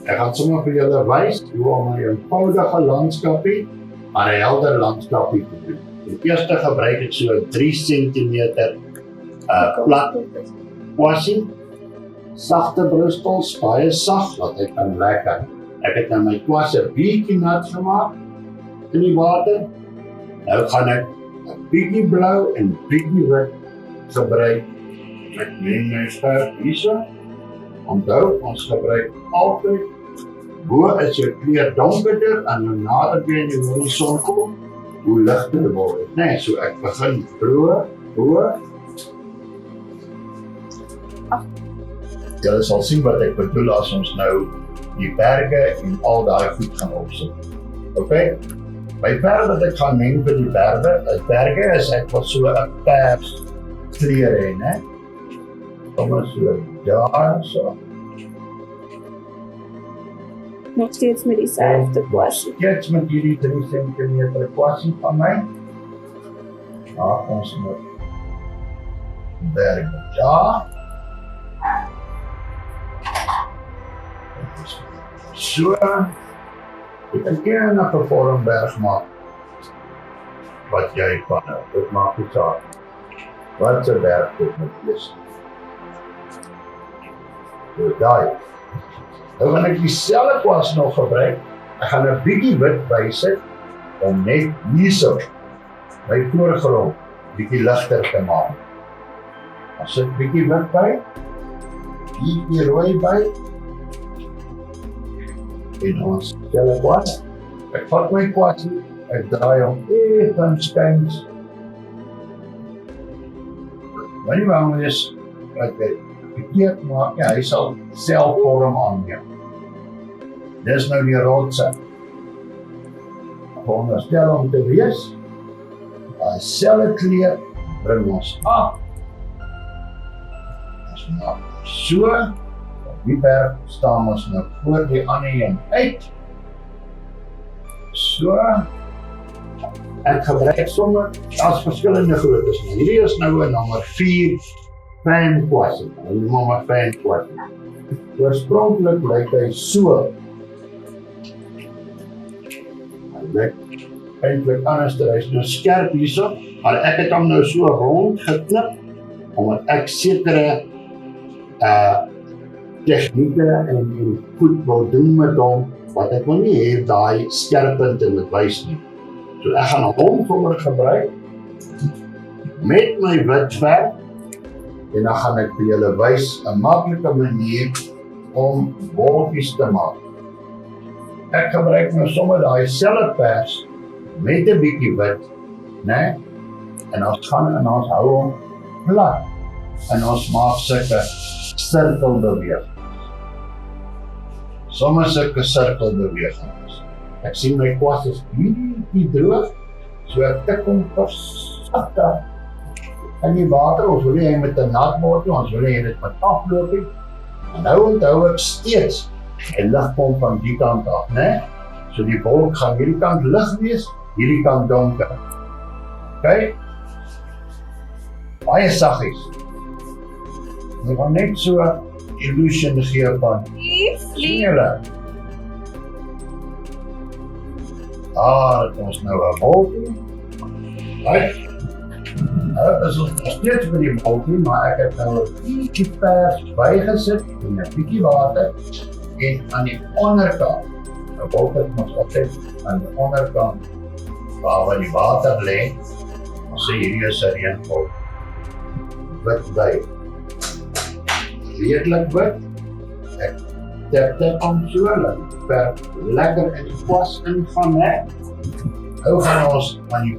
Ek gaan sommer vir julle wys hoe om 'n eenvoudige landskapie aan 'n helder landskapie te doen. Die eerste gebruik ek so 3 cm plat kwassie, sagte brustels, baie sag, dat hy kan lekker. Ek het nou my kwasse bietjie nat gemaak in die water. Nou gaan ek 'n bietjie blou en bietjie wit gebruik. Ek neem my verf hierso. Onthou, ons gebruik altyd, bo is jou kleur donkerder en hoe nader jy in die horison kom, hoe ligter word dit, né? So ek begin bo. Julle sal sien wat ek bedoel as ons nou die berge en al daai goed gaan opsit. Okay? My verf wat ek gaan meng vir die berge is ek wil so 'n pers kleur hê, né? Kom ons so daar so. Nog steeds met dieselfde kwassie. Steeds met hierdie 3 cm kwassie van my. Ja, ons moet berge daar. So, ek kan enige vorm berg maak wat jy van hou. Dit maak nie saak wat se berg dit moet wees. So daai. Nou gaan ek dieselfde kwas nog gebruik. Ek gaan 'n bietjie wit bysit om net hierso my voorgrond bietjie ligter te maak. As ek bietjie wit by, bietjie rooi by, en ons dieselfde kwas. Ek vat my kwasie, ek draai hom even skuins. Wanneer jy hom is, wat ek verkeerd maak, ja, hy sal selfvorm aanneem. Dis nou die rotse. Veronderstel om te wees, daai selfde kleur bring ons af. As ons nou so, op die berg staan ons nou voor die ander een uit. So, ek gebruik sommer, daar's verskillende groottes. Hierdie is nou 'n nommer 4 fan kwassie, nommer 5 kwassie. Oorspronklik lyk hy so. Hy lyk eintlik anders, hy is nou skerp hierso, maar ek het hom nou so rond geknip, omdat ek sekere tegnieke en goed wil doen met hom, wat ek wil nie hê daai skerppunte moet wys nie. So ek gaan hom sommer gebruik met my wit verf en dan gaan ek vir julle wys 'n maklike manier om wolkies te maak. Ek gebruik nou sommer daai selfde pers met 'n bietjie wit, né? En ons gaan en ons hou hom plat en ons maak sulke sirkelbewegings. Sommer sulke sirkelbewegings. Ek sien my kwas is bietjie droog, so ek tik hom versigtig in die water. Ons wil nie hy met 'n nat word nie, ons wil nie hy dit met afloop nie. En nou onthou ek steeds 'n ligpomp van die kant af, né? So die wolk gaan hierdie kant lig wees, hierdie kant donker. Okay? Baie saggies. Jy gaan net so illusion gee van julle. Daar het ons nou 'n wolkie. Right? Nou is ons nog steeds by die wolkie, maar ek het nou 'n bietjie pers bygesit en 'n bietjie water en aan die onderkant. Nou wolk het ons altyd aan die onderkant waar die water lê. Ons sê hierdie is 'n reënwolk. Wit by. Redelijk wit. Ek tap hom so, laat die verf lekker in die kwas ingaan, hè. Nou gaan ons aan die